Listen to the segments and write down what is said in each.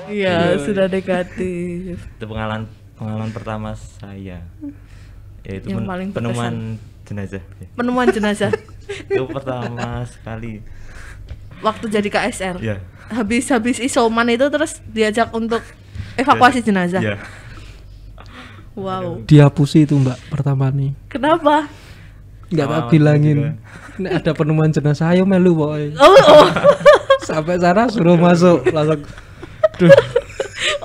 Iya, sudah negatif. Itu pengalaman pertama saya, yaitu Yang paling penemuan jenazah. Penemuan jenazah Itu pertama sekali. waktu jadi KSR. Ya. Habis isoman itu terus diajak untuk evakuasi jenazah. Ya. Wow. Dihapusi itu Mbak pertama nih. Kenapa? Enggak tak Oh, bilangin. Nek ada penemuan jenazah ayo melu pokoknya. Oh. Sampai sana suruh masuk langsung. Duh,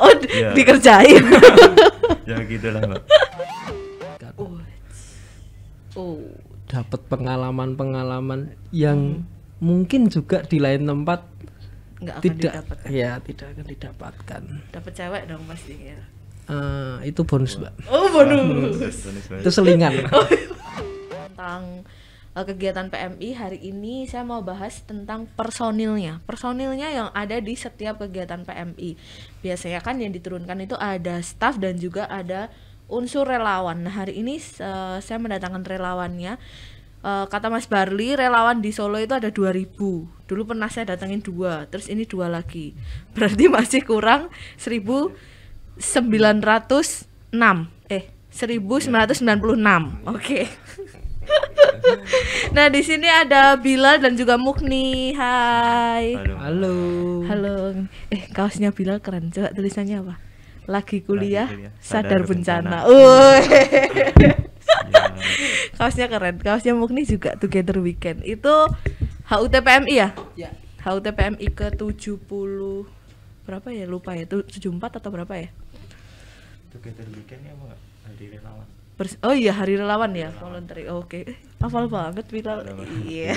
Oh, Iya. dikerjain. Ya gitulah, Mbak. Oh. dapat pengalaman-pengalaman yang mungkin juga di lain tempat Enggak akan tidak didapatkan. ya tidak akan didapatkan. Dapat cewek dong pasti ya. Itu bonus Mbak. Oh, bonus. Itu selingan. Tentang kegiatan PMI hari ini saya mau bahas tentang personilnya yang ada di setiap kegiatan PMI. Biasanya kan yang diturunkan itu ada staf dan juga ada unsur relawan. Nah hari ini saya mendatangkan relawannya. Kata Mas Barli, relawan di Solo itu ada 2000. Dulu pernah saya datangin 2, terus ini 2 lagi. Berarti masih kurang 1996. 1996. Oke. Nah, di sini ada Bilal dan juga Mukni. Hai. Halo. Halo. Kaosnya Bilal keren. Coba tulisannya apa? Lagi kuliah, sadar bencana. Kaosnya keren. Kaosnya Mukni juga Together Weekend. Itu HUT-PMI ya? Ya. HUT-PMI ke-70 berapa ya? Lupa ya. 74 atau berapa ya? Together Weekend ya, Mbak. Hari relawan. Oh iya, hari relawan ya, voluntary. Oke. Hafal banget Bilal. Iya.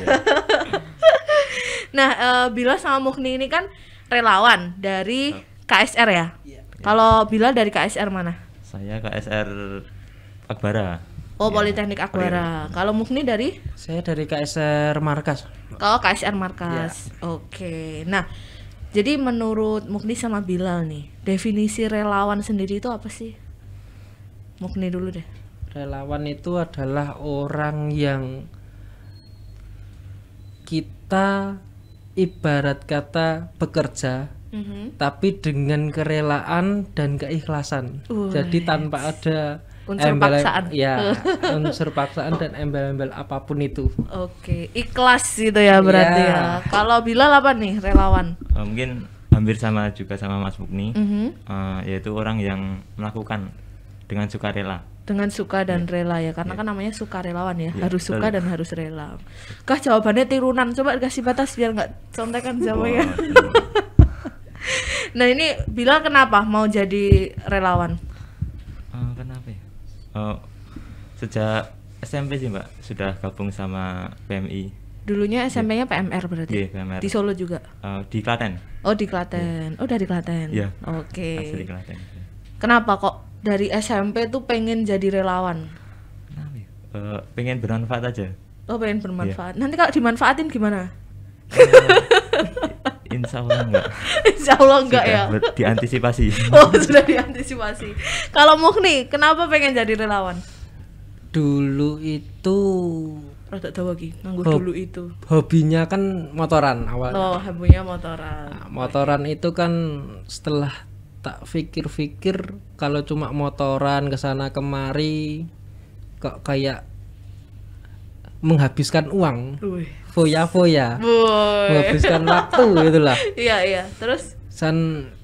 Nah, Bilal sama Mukni ini kan relawan dari KSR ya? Kalau Bilal dari KSR mana? Saya KSR Akbara. Oh, Politeknik Akbara. Kalau Mukni dari? Saya dari KSR Markas. Kalau KSR Markas. Oke. Nah, jadi menurut Mukni sama Bilal nih, definisi relawan sendiri itu apa sih? Mukni dulu deh. Relawan itu adalah orang yang kita ibarat kata bekerja tapi dengan kerelaan dan keikhlasan. Jadi tanpa ada unsur paksaan. Ya, unsur paksaan dan embel-embel apapun itu. Oke, ikhlas gitu ya berarti ya. Kalau Bilal apa nih relawan? Mungkin hampir sama juga sama Mas Mukni. Yaitu orang yang melakukan dengan sukarela. Dengan suka dan rela ya, karena kan namanya sukarelawan ya, harus suka dan harus rela. Kah jawabannya tirunan, coba dikasih batas biar nggak contekan jawabnya. Nah ini Bilal kenapa mau jadi relawan? Kenapa ya? Sejak SMP sih Mbak, sudah gabung sama PMI. Dulunya SMP-nya PMR berarti? Iya, PMR. Di Solo juga? Di Klaten. Oh di Klaten, oh dari Klaten? Iya. Oke. Asli Klaten. Kenapa kok dari SMP tuh pengen jadi relawan? Kenapa ya? Pengen bermanfaat aja. Oh pengen bermanfaat. Nanti kalau dimanfaatin gimana? Insya Allah enggak. Insya Allah enggak ya. Diantisipasi. Oh sudah diantisipasi. Kalau Mukni, kenapa pengen jadi relawan? Dulu itu Rada tahu lagi, nganggur dulu itu. hobinya kan motoran awalnya. Oh, hobinya motoran. Nah, motoran itu kan setelah tak pikir-pikir kalau cuma motoran kesana kemari kok kayak menghabiskan uang. Wih. Foya-foya. Boy. Menghabiskan waktu itulah. Iya. Terus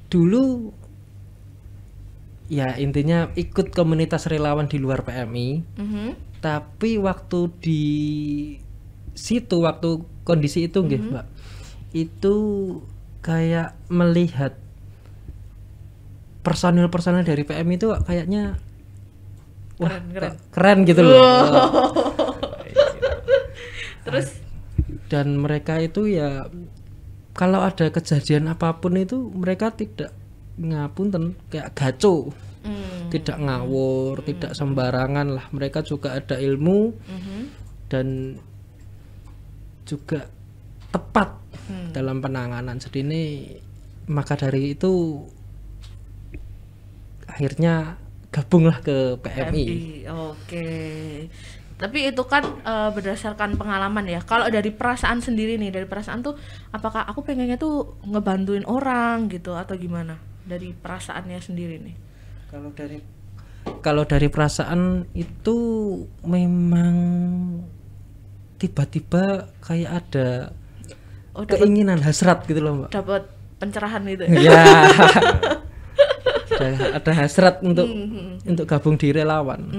Dulu ya intinya ikut komunitas relawan di luar PMI. Tapi waktu di situ, waktu kondisi itu nggih, Mbak. Itu kayak melihat personil-personil dari PMI itu kayaknya wah, keren gitu loh. Terus Dan mereka itu ya kalau ada kejadian apapun itu mereka tidak ngapunten kayak gaco. Tidak ngawur, tidak sembarangan lah. Mereka juga ada ilmu dan juga tepat dalam penanganan sedini. Maka dari itu akhirnya gabunglah ke PMI. Oke. Tapi itu kan berdasarkan pengalaman ya. Kalau dari perasaan sendiri nih, dari perasaan tuh apakah aku pengennya tuh ngebantuin orang gitu atau gimana? dari perasaannya sendiri nih? Kalau dari perasaan itu memang tiba-tiba kayak ada keinginan hasrat gitu loh Mbak. Dapat pencerahan gitu. Ya. ada hasrat untuk gabung di relawan.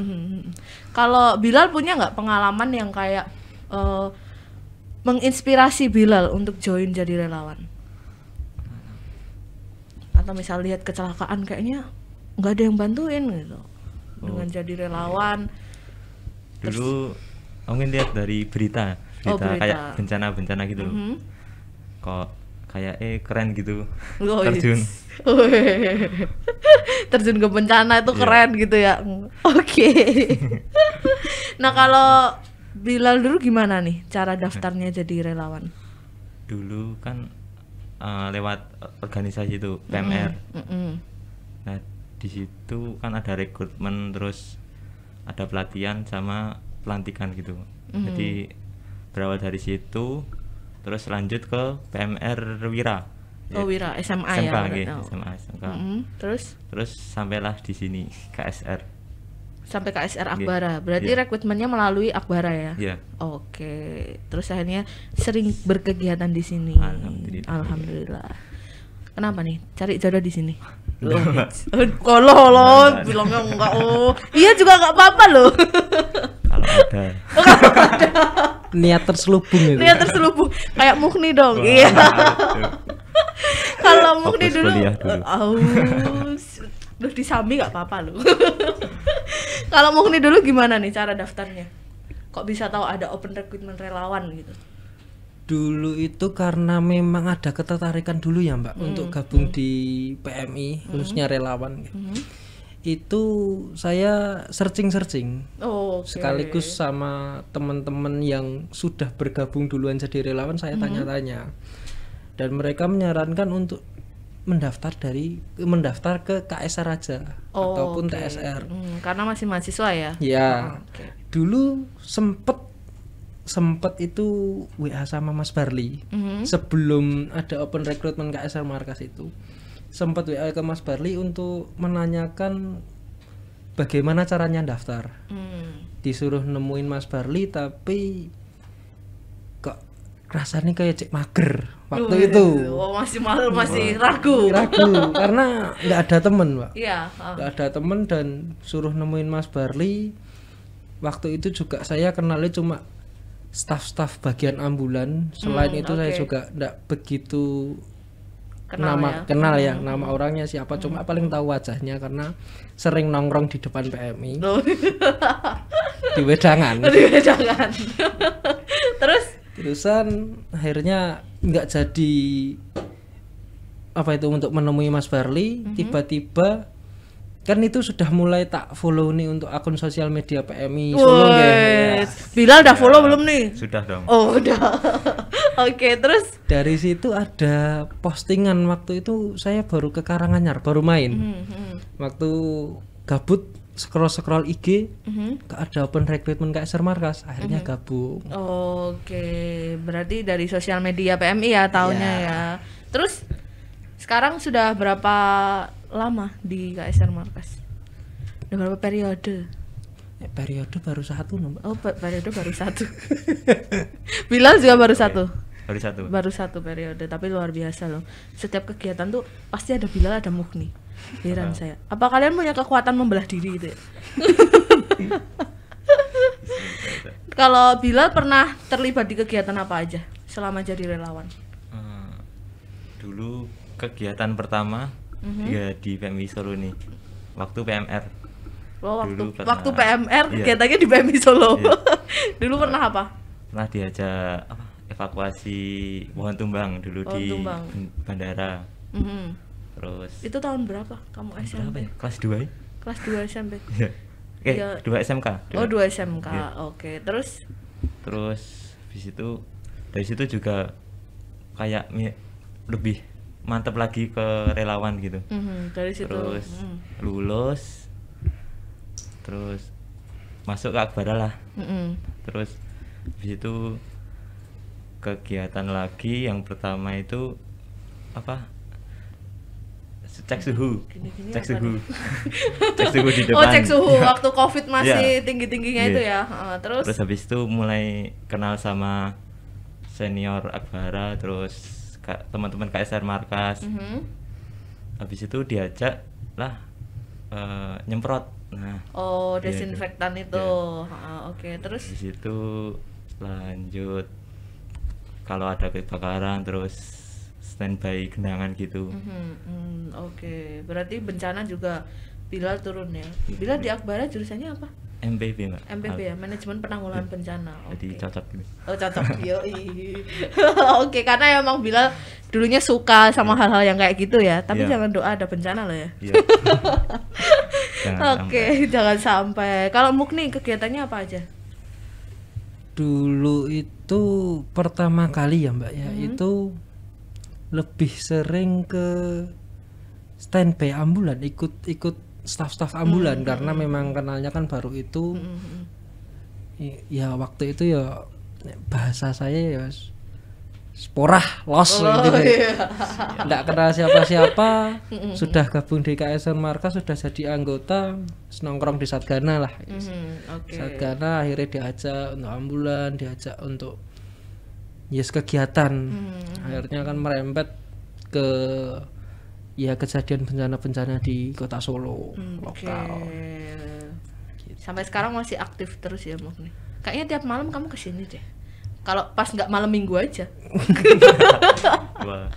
Kalau Bilal punya nggak pengalaman yang kayak menginspirasi Bilal untuk join jadi relawan? Atau misal lihat kecelakaan kayaknya nggak ada yang bantuin gitu, dengan jadi relawan. Dulu mungkin lihat dari berita kayak bencana gitu loh. Kok kayak keren gitu. Terjun. Terjun ke bencana itu keren gitu ya. Oke. Nah, kalau Bilal dulu gimana nih cara daftarnya jadi relawan? Dulu kan lewat organisasi itu PMR. Nah, di situ kan ada rekrutmen, terus ada pelatihan sama pelantikan gitu. Jadi berawal dari situ terus lanjut ke PMR Wira. Wira SMA SMK, ya. SMA SMK. Terus sampailah di sini KSR. Sampai KSR Akbara. Berarti rekrutmennya melalui Akbara ya? Iya. Oke. Terus akhirnya sering berkegiatan di sini. Alhamdulillah. Kenapa nih? Cari jodoh di sini. Kalau lo bilangnya enggak. Iya juga enggak apa-apa loh. Kalau ada. Niat terselubung itu. Niat terselubung kayak Mukni dong. Iya. Kalau Mukni dulu. Udah disami enggak apa-apa loh. Kalau Mukni dulu gimana nih cara daftarnya? Kok bisa tahu ada open recruitment relawan gitu? Dulu itu karena memang ada ketertarikan dulu ya Mbak untuk gabung di PMI khususnya relawan. Itu saya searching sekaligus sama teman-teman yang sudah bergabung duluan jadi relawan, saya tanya-tanya, dan mereka menyarankan untuk mendaftar ke KSR aja ataupun TSR. Karena masih mahasiswa ya? Ya. Dulu sempet itu WA sama Mas Barli. Sebelum ada open recruitment KSR Markas itu sempat WA ke Mas Barli untuk menanyakan bagaimana caranya daftar. Disuruh nemuin Mas Barli, tapi kok rasanya kayak cek mager waktu itu. Masih malu, masih ragu karena nggak ada temen Mbak. Iya. Nggak ada temen dan suruh nemuin Mas Barli. Waktu itu juga saya kenalnya cuma staf bagian ambulan. Selain itu saya juga nggak begitu kenal ya nama orangnya siapa, cuma paling tahu wajahnya karena sering nongkrong di depan PMI. Di wedangan. Terusan akhirnya nggak jadi untuk menemui Mas Barli. Tiba-tiba kan itu sudah mulai tak follow nih untuk akun sosial media PMI Solo ya. Bilal udah follow belum nih? Sudah dong. Oh udah. Oke, terus dari situ ada postingan. Waktu itu saya baru ke Karanganyar, baru main. Waktu gabut scroll IG, ada open recruitment KSR Markas, akhirnya gabung. Oke, berarti dari sosial media PMI ya taunya ya. Terus sekarang sudah berapa lama di KSR Markas? Udah berapa periode? Periode baru satu Mbak. Oh, periode baru satu. Bilal juga baru satu. Baru satu periode, tapi luar biasa loh. Setiap kegiatan tuh pasti ada Bilal, ada Mukni. Heran saya. Apa kalian punya kekuatan membelah diri gitu ya? Kalau Bilal pernah terlibat di kegiatan apa aja selama jadi relawan? Dulu kegiatan pertama ya di PMI Solo nih. Waktu PMR. Waktu PMR kegiatannya di PMI Solo. Iya. Dulu pernah apa? Pernah diajak evakuasi pohon tumbang dulu di bandara. Terus itu tahun berapa kamu SMP? Kelas 2 ya? Kelas 2 SMP. 2 SMK. 2 SMK. Oke, terus dari situ juga kayak lebih mantap lagi ke relawan gitu. Dari situ terus lulus, terus masuk ke Akbara lah. Terus di situ kegiatan lagi yang pertama itu cek suhu. Gini-gini Cek apa suhu. nih? Cek suhu di depan. Oh, cek suhu waktu Covid masih Iya. tinggi-tingginya Iya. itu ya. Terus Terus habis itu mulai kenal sama senior Akbara, terus teman-teman KSR Markas. Mhm. Habis itu diajak lah nyemprot. Nah, Oh, Iya, desinfektan iya. itu. Oke, terus habis itu lanjut kalau ada kebakaran terus standby genangan gitu. Oke, berarti bencana juga Bilal turun ya. Bilal di Akbara jurusannya apa? MPB Mbak. MPB ya, manajemen penanggulangan bencana. Jadi Oke. cocok gitu. Oh, cocok. Yoi. Oke, karena emang Bilal dulunya suka sama hal-hal yang kayak gitu ya. Tapi Iya. jangan doa ada bencana loh ya. Iya. Jangan Oke, sampai. jangan sampai. Kalau Mukni kegiatannya apa aja? Dulu itu pertama kali ya Mbak ya, itu lebih sering ke standby ambulan, ikut staf-staf ambulan karena memang kenalnya kan baru itu. Ya waktu itu ya bahasa saya ya sporah los gitu. iya. Nggak kenal siapa-siapa, sudah gabung di KSR Markas, sudah jadi anggota, nongkrong di Satgana lah. Oke. Satgana akhirnya diajak untuk ambulan, diajak untuk kegiatan. Akhirnya kan merembet ke ya kejadian bencana-bencana di kota Solo lokal. Sampai sekarang masih aktif terus ya Mukni. Kayaknya tiap malam kamu kesini deh. Kalau pas nggak malam minggu aja. Wah,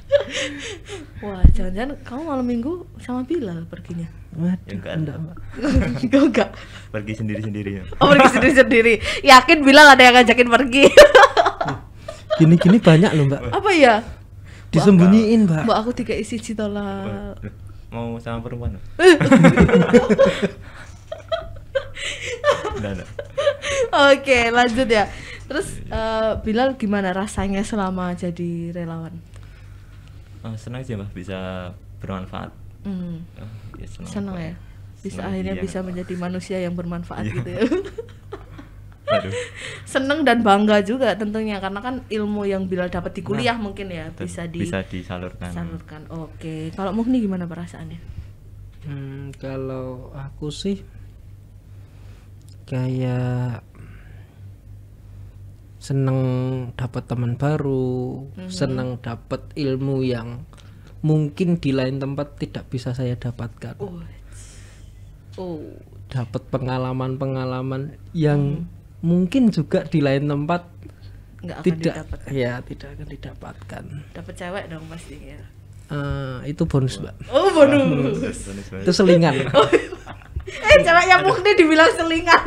Wah, jangan-jangan kamu malam minggu sama Bilal perginya? Waduh, ya enggak, enggak, Mbak. Enggak. pergi sendiri-sendiri ya. Oh, pergi sendiri-sendiri. Yakin Bilal ada yang ngajakin pergi? Gini-gini banyak loh Mbak. Apa ya? Disembunyiin Mbak. Mbak aku tiga isi tolak. Loh, mau sama perempuan? Enggak. Oke, lanjut ya. Terus Bilal gimana rasanya selama jadi relawan? Senang sih Mbak bisa bermanfaat. Ya, Senang ya. Bisa Senang, akhirnya iya. bisa menjadi manusia yang bermanfaat Iya. gitu ya. Waduh. Seneng dan bangga juga tentunya karena kan ilmu yang Bilal dapat di kuliah mungkin ya bisa bisa disalurkan. disalurkan. Oke, kalau Mukni gimana perasaannya? Kalau aku sih kayak seneng dapat teman baru, seneng dapat ilmu yang mungkin di lain tempat tidak bisa saya dapatkan. Oh, Dapat pengalaman-pengalaman yang mungkin juga di lain tempat nggak akan tidak didapat. tidak akan didapatkan. Dapat cewek dong pastinya. Itu bonus Mbak. Oh, bonus. Bonus banget. Itu selingan. Ceweknya Mukni dibilang selingan.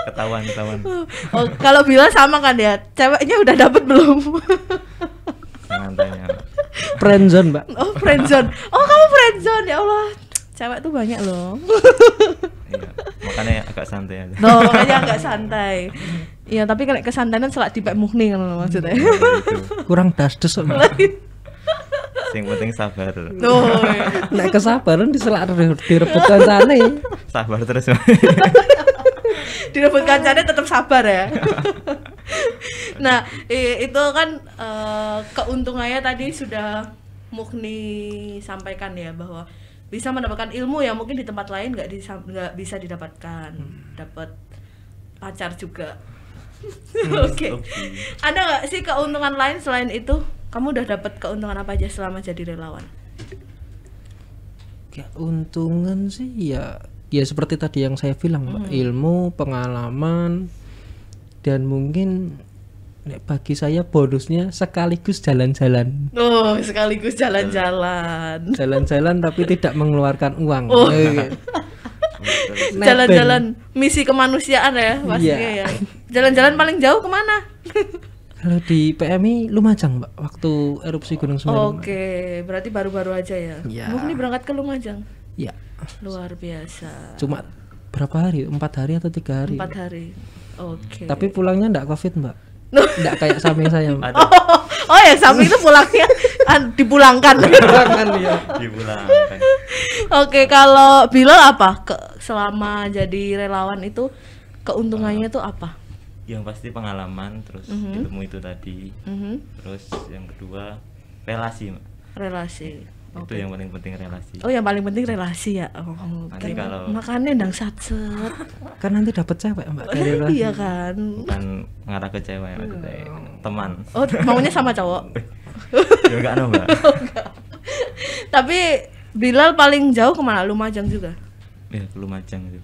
Ketahuan. Oh, kalau Bilal sama kan ya? Ceweknya udah dapet belum? Jangan tanya. Friendzone Mbak. Oh, friendzone. Oh, kamu friendzone. Ya Allah. Cewek tuh banyak loh. Iya, makanya agak santai aja. No, makanya agak santai. Iya, tapi kalau kesantanan selak dipek Mukni kan maksudnya. Itu. Kurang dasdes kok, Mbak. Yang penting sabar. Tuh. Iya. Nek kesabaran diselak direbut kancane. Sabar terus. Direbut kancane tetap sabar ya. Nah, itu kan keuntungannya tadi sudah Mukni sampaikan ya bahwa bisa mendapatkan ilmu yang mungkin di tempat lain nggak bisa didapatkan. Dapat pacar juga. Oke. Ada nggak sih keuntungan lain selain itu? Kamu udah dapat keuntungan apa aja selama jadi relawan? Keuntungan sih ya seperti tadi yang saya bilang Mbak, ilmu, pengalaman, dan mungkin nek bagi saya bonusnya sekaligus jalan-jalan. Oh, sekaligus jalan-jalan. Jalan-jalan tapi tidak mengeluarkan uang. Oh. Nebeng. Jalan-jalan misi kemanusiaan ya pastinya Iya. ya. Jalan-jalan paling jauh kemana? Kalau di PMI Lumajang Mbak, waktu erupsi Gunung Semeru. Oke, berarti baru-baru aja ya. Iya. Mukni berangkat ke Lumajang. Ya, Luar biasa. cuma berapa hari? 4 hari atau 3 hari? 4 hari. Oke. Tapi pulangnya enggak Covid Mbak. Enggak kayak samping saya Mbak. Ada Oh ya, samping itu pulangnya dipulangkan. dipulangkan. Oke, kalau Bilal apa? Selama jadi relawan itu keuntungannya tuh apa? Yang pasti pengalaman, terus ilmu itu tadi. Terus yang kedua relasi, Mbak. relasi. Itu yang paling penting relasi. Oh, yang paling penting relasi ya. Oh, Nanti kalau makanya ndang satset. Kan nanti dapat cewek Mbak dari relasi. Iya kan. bukan ngarah ke cewek maksudnya teman. Oh, maunya sama cowok. Ya enggak no, Mbak. Tapi Bilal paling jauh kemana? Lumajang juga. Ya, ke Lumajang itu.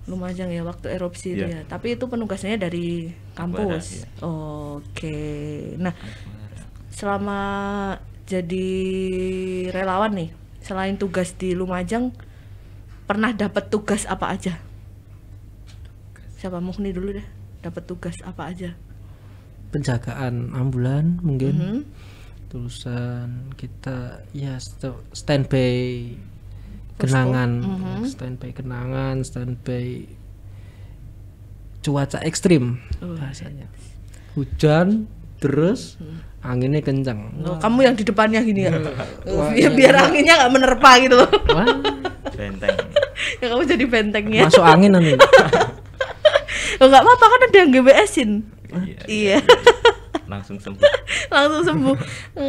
Lumajang ya waktu erupsi itu Iya. ya. Tapi itu penugasannya dari kampus. Iya. Oke. Nah, selama jadi relawan nih, selain tugas di Lumajang, pernah dapat tugas apa aja? Siapa Mukni dulu deh. Dapat tugas apa aja? Penjagaan ambulan mungkin. Tulisan kita ya standby kenangan, standby kenangan, standby cuaca ekstrim bahasanya. Hujan terus anginnya kencang. Oh, kamu yang di depannya gini ya. Biar anginnya nggak menerpa gitu loh. Wah, Benteng. Ya kamu jadi bentengnya. masuk angin nanti. Oh, nggak apa-apa kan ada yang GBS-in. Iya. Langsung sembuh. Langsung sembuh.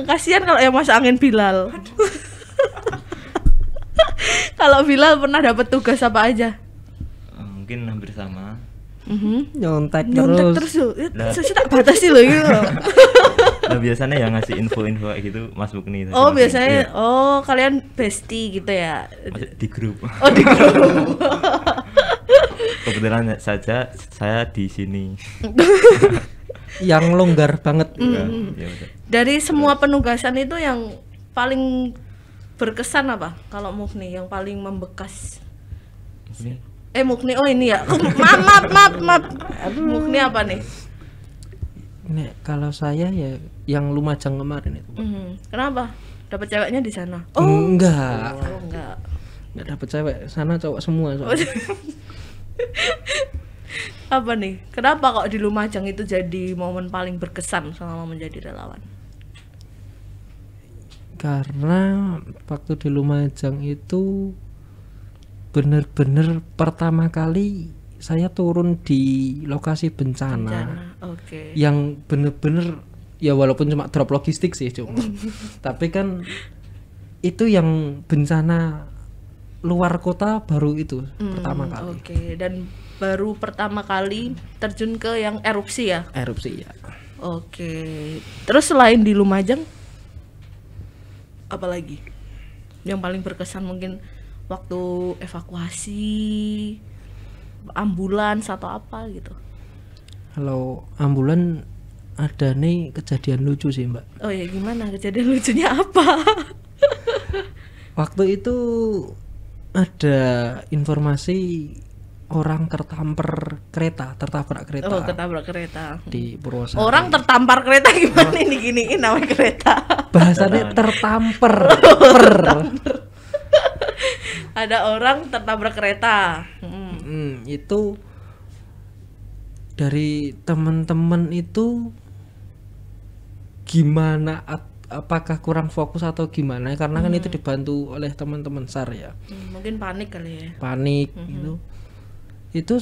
Kasihan kalau yang masuk angin Bilal. Kalau Bilal pernah dapat tugas apa aja? Mungkin hampir sama. Nyontek Nyontek terus. terus yuk. Lah. Saya tak batasi loh gitu. Nah, biasanya yang ngasih info-info kayak gitu Mas Mukni itu. Oh, Iya. biasanya oh kalian bestie gitu ya. Maksud di grup. Oh, di grup. Kebetulan saja saya di sini. Yang longgar banget. Ya, ya udah. Dari semua penugasan itu yang paling berkesan apa? Kalau Mukni yang paling membekas. Ini Mukni, oh ini ya. Maaf. Mukni apa nih? Nih, kalau saya ya yang Lumajang kemarin itu. Kenapa? Dapat ceweknya di sana? Enggak. Oh, enggak. Enggak dapet cewek. Sana cowok semua soalnya. Apa nih? Kenapa kok di Lumajang itu jadi momen paling berkesan selama menjadi relawan? Karena waktu di Lumajang itu bener-bener pertama kali saya turun di lokasi bencana. Oke. Yang bener-bener ya walaupun cuma drop logistik sih cuma. Tapi kan itu yang bencana luar kota baru itu pertama kali. Oke, dan baru pertama kali terjun ke yang erupsi ya? Erupsi ya. Oke. Terus selain di Lumajang apa lagi? Yang paling berkesan mungkin waktu evakuasi ambulans atau apa gitu. Kalau ambulan ada nih kejadian lucu sih Mbak. Oh ya, gimana kejadian lucunya apa? Waktu itu ada informasi orang tertabrak kereta Oh, ketabrak kereta. di Purwosari. Orang tertampar kereta gimana ini giniin namanya kereta. Bahasanya tertamper. Ada orang tertabrak kereta. Itu dari teman-teman itu gimana apakah kurang fokus atau gimana karena kan itu dibantu oleh teman-teman SAR ya. Mungkin panik kali ya. Panik gitu. Itu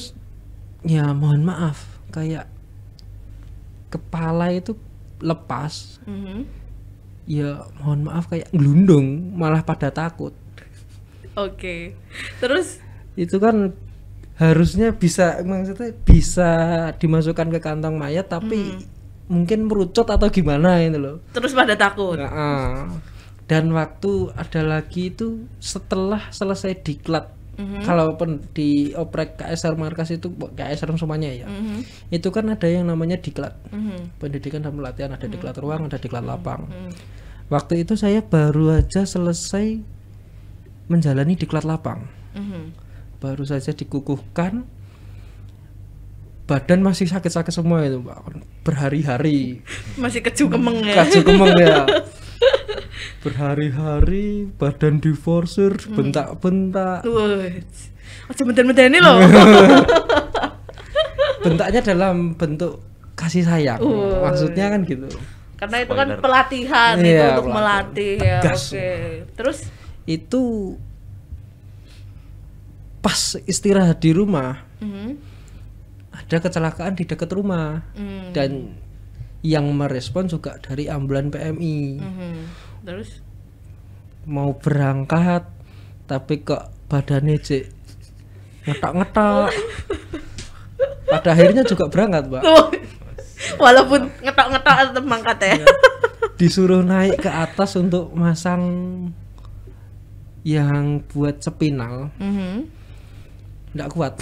ya mohon maaf kayak kepala itu lepas. Ya mohon maaf kayak gelundung malah pada takut. Oke. Terus Itu kan harusnya bisa maksudnya bisa dimasukkan ke kantong mayat tapi mungkin merucut atau gimana itu loh. terus pada takut. Dan waktu ada lagi itu setelah selesai diklat. Kalau di oprek KSR Markas itu KSR semuanya ya. Itu kan ada yang namanya diklat. Pendidikan dan pelatihan ada diklat ruang, ada diklat lapang. Waktu itu saya baru aja selesai menjalani diklat lapang. Baru saja dikukuhkan. Badan masih sakit-sakit semua itu, Pak. Berhari-hari. Masih keju kemeng ya. Kaju kemeng ya. Berhari-hari badan diforsir, bentak-bentak. Aja benten-benteni loh. Bentaknya dalam bentuk kasih sayang. Maksudnya kan gitu. Karena itu kan pelatihan itu Iya, untuk pelatihan. melatih ya. Gas. Oke. Terus Itu pas istirahat di rumah ada kecelakaan di dekat rumah dan yang merespon juga dari ambulan PMI. terus mau berangkat tapi kok badannya cek ngetok-ngetok. Pada akhirnya juga berangkat, Pak. Walaupun ngetok-ngetok tetap mangkat ya. Disuruh naik ke atas untuk masang yang buat sepinal. Nggak kuat.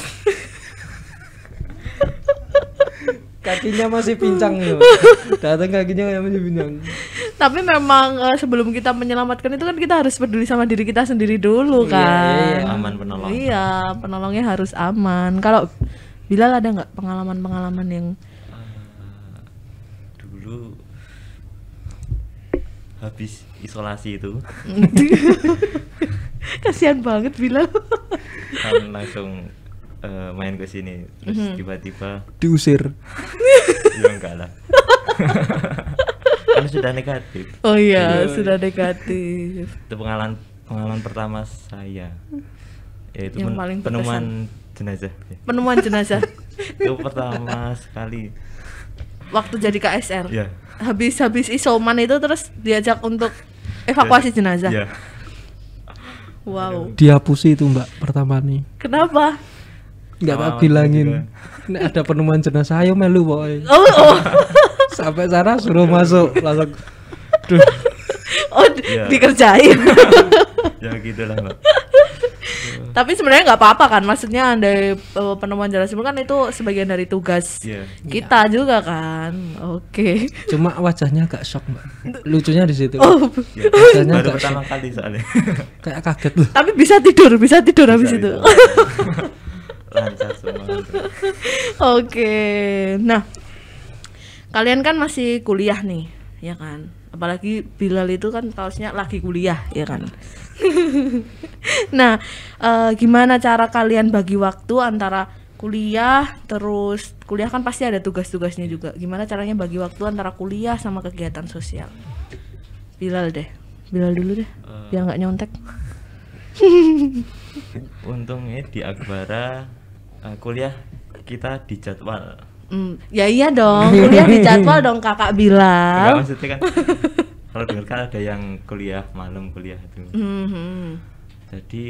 Kakinya masih pincang loh. Datang kakinya masih pincang. Tapi memang sebelum kita menyelamatkan itu kan kita harus peduli sama diri kita sendiri dulu kan. Aman penolong. Iya, penolongnya harus aman. Kalau Bilal ada nggak pengalaman-pengalaman yang dulu habis isolasi itu kasihan banget Bilal. kan langsung main ke sini terus tiba-tiba Diusir. ya enggak lah kan sudah negatif. Oh iya, sudah negatif. Itu pengalaman pertama saya, yaitu Yang paling penemuan jenazah. Penemuan jenazah Itu pertama sekali waktu jadi KSR. ya. Habis isoman itu terus diajak untuk evakuasi jenazah. Ya. Wow. Dihapusi itu Mbak pertama nih. Kenapa? Nggak tak Sama bilangin. juga. Nek ada penemuan jenazah ayo melu boy. Oh. Sampai sana suruh masuk langsung. Duh. Oh, Iya. dikerjain. Ya gitulah Mbak. Tapi sebenarnya nggak apa-apa kan, maksudnya dari penemuan jenazah kan itu sebagian dari tugas Iya. kita juga kan. Oke. Cuma wajahnya agak shock Mbak. Lucunya di situ. Oh, Ya, Wajahnya baru agak pertama shock. kali soalnya. Kayak kaget loh. tapi bisa tidur habis Bisa, itu. bisa. Lancar semua. Oke. Nah, kalian kan masih kuliah nih, ya kan? Apalagi Bilal itu kan kaosnya lagi kuliah, ya kan? Nah, gimana cara kalian bagi waktu antara kuliah, terus kuliah kan pasti ada tugas-tugasnya juga. Gimana caranya bagi waktu antara kuliah sama kegiatan sosial? Bilal dulu deh, biar nggak nyontek. Untungnya di Akbara kuliah kita dijadwal. Ya iya dong, kuliah dijadwal dong kakak Enggak, Bilal. maksudnya kan kalau dengar kan ada yang kuliah malam kuliah itu. Jadi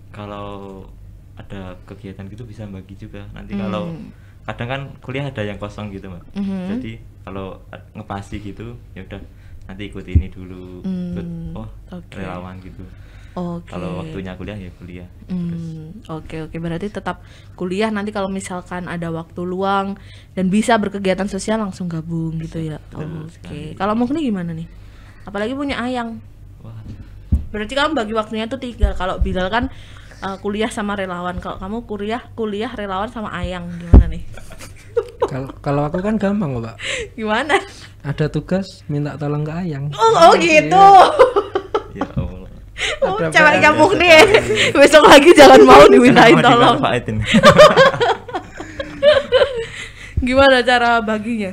kalau ada kegiatan gitu bisa bagi juga. Nanti kalau kadang kan kuliah ada yang kosong gitu Mbak. Jadi kalau ngepasi gitu ya udah nanti ikut ini dulu, ikut Oke. relawan gitu. Oke. Kalau waktunya kuliah ya kuliah. Oke, berarti tetap kuliah, nanti kalau misalkan ada waktu luang dan bisa berkegiatan sosial langsung gabung gitu ya. betul Oke. sekali. Kalau Mukni gimana nih? Apalagi punya Ayang. Wah, Berarti kamu bagi waktunya tuh 3. Kalau Bilal kan kuliah sama relawan. Kalau kamu kuliah relawan sama Ayang, gimana nih? Kalau aku kan gampang Mbak. Gimana? Ada tugas minta tolong ke Ayang. Oh gitu. ya Allah. Oh, Ada ceweknya PR Mukni. Besok lagi jangan mau dimintain Sama tolong. dimanfaatin. Gimana cara baginya?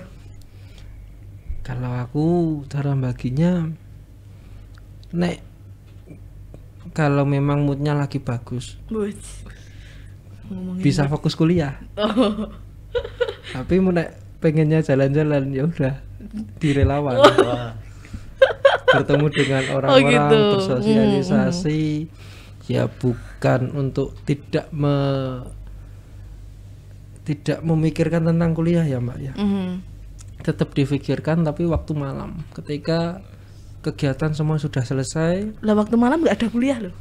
Kalau aku cara baginya nek kalau memang moodnya lagi bagus Buj. Ngomongin bisa fokus kuliah. Oh. Tapi nek pengennya jalan-jalan ya udah di relawan. Wah, Bertemu dengan orang-orang, gitu. bersosialisasi, ya bukan untuk tidak memikirkan tentang kuliah ya Mbak ya. Tetap difikirkan tapi waktu malam ketika kegiatan semua sudah selesai. Lah waktu malam nggak ada kuliah loh.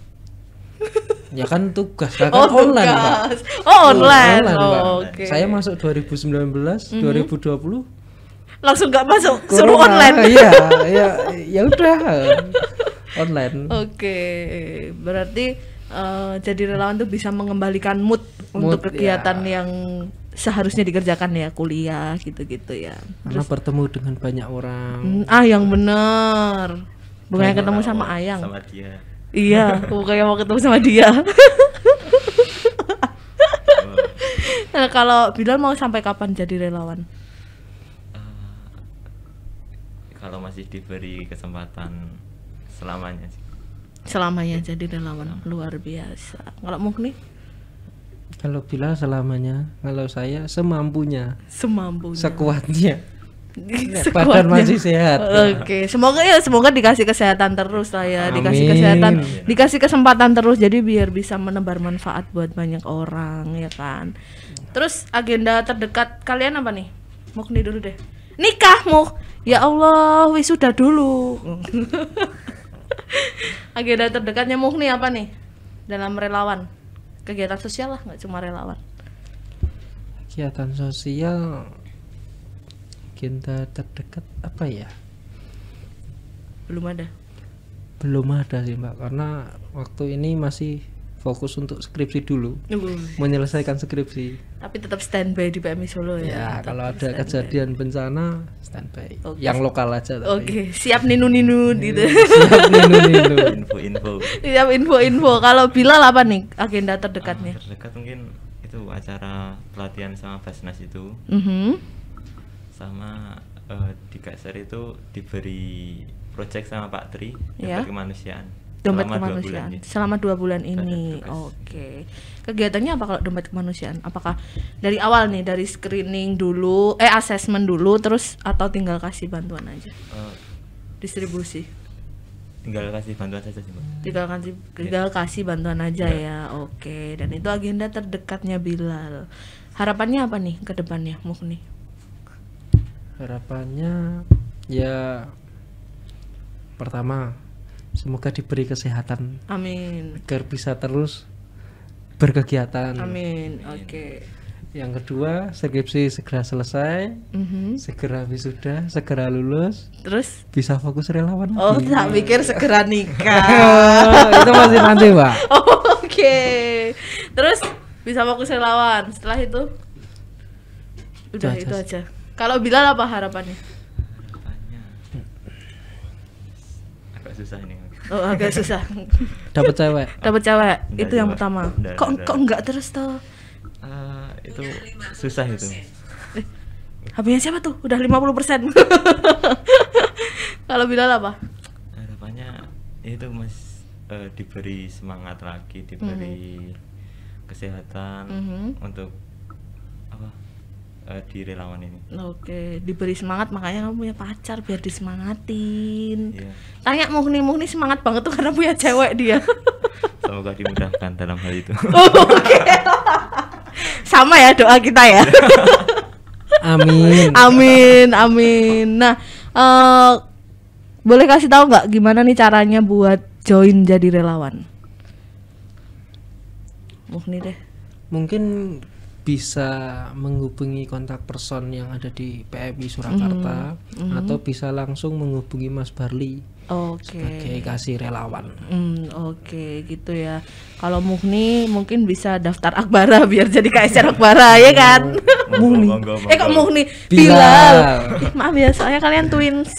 Ya kan tugas kan online Mbak. tugas. Oh online. Mbak. Oh, oke. Saya masuk 2019, 2020 Langsung nggak masuk, suruh Corona. online. Iya, ya udah online. Oke, berarti jadi relawan tuh bisa mengembalikan mood untuk kegiatan yang seharusnya dikerjakan ya, kuliah gitu-gitu ya. Karena bertemu dengan banyak orang. Yang bener. Bukannya ketemu sama Ayang. sama dia. Iya, bukannya mau ketemu sama dia. Nah, kalau Bilal mau sampai kapan jadi relawan? Kalau masih diberi kesempatan selamanya sih. Selamanya jadi relawan, luar biasa. Kalau Mukni? Kalau Bilal selamanya, kalau saya semampunya, Semampunya. sekuatnya. Badan masih sehat. Oke, semoga dikasih kesehatan terus lah ya, dikasih Amin. kesehatan, dikasih kesempatan terus jadi biar bisa menebar manfaat buat banyak orang ya kan. Terus agenda terdekat kalian apa nih? Mukni dulu deh. Nikah, Muk. Ya Allah, wisuda dulu. Agenda terdekatnya Mukni apa nih? Dalam relawan. Kegiatan sosial lah, nggak cuma relawan. Kegiatan sosial agenda terdekat apa ya? Belum ada. Belum ada sih Mbak, karena waktu ini masih fokus untuk skripsi dulu, menyelesaikan skripsi. Tapi tetap standby di PMI Solo ya. Ya, Tetap kalau ada standby. kejadian bencana standby. Oke. Yang lokal aja tapi. Oke, siap ninu-ninu gitu. Siap ninu-ninu. Info-info. Siap info-info. Kalau Bilal apa nih agenda terdekatnya? Terdekat mungkin itu acara pelatihan sama Basnas itu, sama di Kasar itu diberi project sama Pak Tri, Ya. dompet kemanusiaan. Dompet Selama 2 bulan kemanusiaan ini. selama 2 bulan ini. tugas. Oke. Kegiatannya apa kalau dompet kemanusiaan? Apakah dari awal nih, dari screening dulu, assessment dulu, terus atau tinggal kasih bantuan aja? Eh, Distribusi. tinggal kasih bantuan saja sih, Mbak. Tinggal kasih bantuan aja ya. Oke. Dan itu agenda terdekatnya Bilal. Harapannya apa nih ke depannya, Mukni? Harapannya ya pertama semoga diberi kesehatan Amin. agar bisa terus berkegiatan. Amin. Oke. Yang kedua, skripsi segera selesai, segera wisuda, segera lulus, Terus bisa fokus relawan oh, lagi. tak pikir segera nikah. Itu masih nanti, Mbak. Oke. Terus bisa fokus relawan. Setelah itu udah Itu itu aja. aja. Kalau Bilal apa harapannya? Harapannya agak susah ini. Oh, agak susah. Dapat cewek. Dapat cewek. Enggak Itu yang juga. pertama. Enggak, Kok enggak. kok enggak terus toh? Itu susah itu. HP-nya siapa tuh? Udah 50%. Kalau Bilal apa? Harapannya itu Mas diberi semangat lagi, diberi kesehatan untuk apa di relawan ini. Oke, diberi semangat makanya kamu punya pacar biar disemangatin. Iya. Tanya Mukni semangat banget tuh karena punya cewek dia. Semoga dimudahkan dalam hal itu. Oke. Sama ya doa kita ya. Amin. Amin. Nah, boleh kasih tahu nggak gimana nih caranya buat join jadi relawan? Mukni deh. Mungkin bisa menghubungi kontak person yang ada di PMI Surakarta atau bisa langsung menghubungi Mas Barli sebagai Oke. kasih relawan. Oke, gitu ya. Kalau Mukni mungkin bisa daftar Akbara biar jadi KSR Akbara ya kan? Monggo. Kok Mukni? Bilal. Maaf ya, soalnya kalian twins.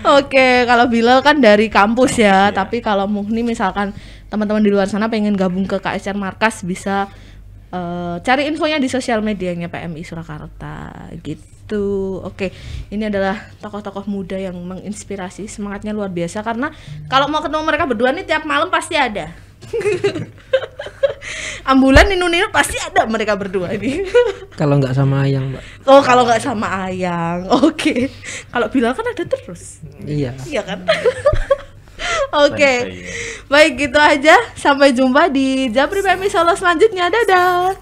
Oke, kalau Bilal kan dari kampus ya, tapi kalau Mukni misalkan teman-teman di luar sana pengen gabung ke KSR Markas bisa cari infonya di sosial medianya PMI Surakarta gitu. Oke, ini adalah tokoh-tokoh muda yang menginspirasi, semangatnya luar biasa karena kalau mau ketemu mereka berdua nih tiap malam pasti ada. Ambulan ninu pasti ada mereka berdua ini. Kalau nggak sama Ayang, Mbak. Oh, kalau nggak sama Ayang. Oke. Kalau Bilal kan ada terus. Iya. Iya kan? Oke. Baik, gitu aja. Sampai jumpa di Japri PMI Solo selanjutnya. Dadah.